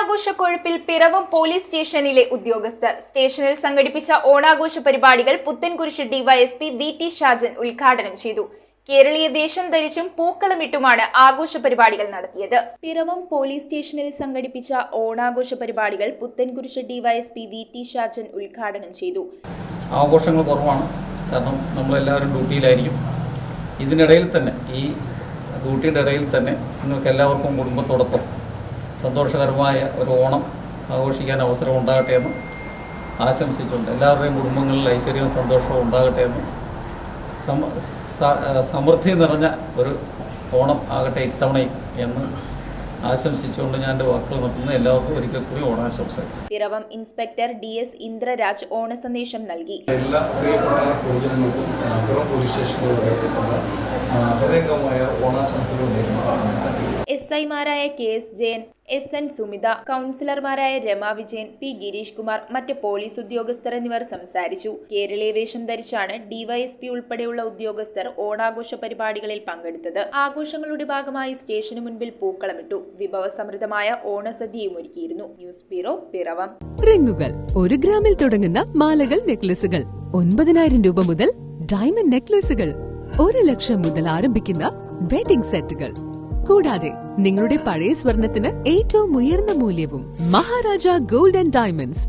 ഓണാഘോഷക്കൊഴുപ്പിൽ Piravom police സ്റ്റേഷനിലെ ഉദ്യോഗസ്ഥർ. സ്റ്റേഷനിൽ സംഘടിപ്പിച്ച ഓണാഘോഷ പരിപാടികൾ പുത്തൻകുരിശ് ഡിവൈഎസ്പി വി.ടി. ഷാജൻ ഉദ്ഘാടനം ചെയ്തു. കേരളീയ വേഷം ധരിച്ചും പൂക്കളമിട്ടുമാണ് ആഘോഷ പരിപാടികൾ നടത്തിയത്. പിറവം പോലീസ് സ്റ്റേഷനിൽ സംഘടിപ്പിച്ച ഓണാഘോഷ പരിപാടികൾ പുത്തൻകുരിശ് ഡിവൈഎസ്പി വി.ടി. ഷാജൻ ഉദ്ഘാടനം ചെയ്തു. ആഘോഷങ്ങൾ കുറവാണ്, കാരണം നമ്മളെല്ലാവരും ഡ്യൂട്ടിയിലായിരിക്കും. ഇതിനിടയിൽ തന്നെ, ഈ ഡ്യൂട്ടിയുടെ ഇടയിൽ തന്നെ നിങ്ങൾക്ക് എല്ലാവർക്കും കുടുംബത്തോടൊപ്പം സന്തോഷകരമായ ഒരു ഓണം ആഘോഷിക്കാൻ അവസരം ഉണ്ടാകട്ടെ എന്ന് ആശംസിച്ചുകൊണ്ട് എല്ലാവരുടെയും കുടുംബങ്ങളിൽ ഐശ്വര്യവും സന്തോഷവും ഉണ്ടാകട്ടെ എന്ന് സമൃദ്ധി നിറഞ്ഞ ഒരു ഓണം ആകട്ടെ ഇത്തവണയും എന്ന് ആശംസിച്ചുകൊണ്ട് ഞാൻ എൻ്റെ വാക്കുകൾ നിർത്തുന്നു. എല്ലാവർക്കും ഒരിക്കൽ കൂടി ഓണാശംസകൾ. പിറവം ഇൻസ്പെക്ടർ DS ഇന്ദ്രരാജ് ഓണസന്ദേശം നൽകി. എല്ലാ പ്രിയപ്പെട്ട പൊതുജനങ്ങൾക്കും പിറവം പോലീസ് സ്റ്റേഷനിലുള്ള ഹൃദയംഗമായ ഓണാശംസകൾ നേരുന്നു. SI-മാരായ KS ജയൻ, SN സുമിത, കൗൺസിലർമാരായ രമ വിജയൻ, P ഗിരീഷ് കുമാർ, മറ്റ് പോലീസ് ഉദ്യോഗസ്ഥർ എന്നിവർ സംസാരിച്ചു. കേരളീയ വേഷം ധരിച്ചാണ് DYSP ഉൾപ്പെടെയുള്ള ഉദ്യോഗസ്ഥർ ഓണാഘോഷ പരിപാടികളിൽ പങ്കെടുത്തത്. ആഘോഷങ്ങളുടെ ഭാഗമായി സ്റ്റേഷനു മുൻപിൽ പൂക്കളമിട്ടു. വിഭവസമൃദ്ധമായ ഓണസദ്യയും ഒരുക്കിയിരുന്നു. News bureau, Piravom. റിങ്ങുകൾ 1 ഗ്രാമിൽ തുടങ്ങുന്ന മാലകൾ, നെക്ലസുകൾ 9,000 രൂപ മുതൽ ഡയമണ്ട് നെക്ലസുകൾ 1 ലക്ഷം മുതൽ ആരംഭിക്കുന്ന വെഡിംഗ് സെറ്റുകൾ, കൂടാതെ നിങ്ങളുടെ പഴയ സ്വർണത്തിന് ഏറ്റവും ഉയർന്ന മൂല്യവും. Maharaja gold and diamonds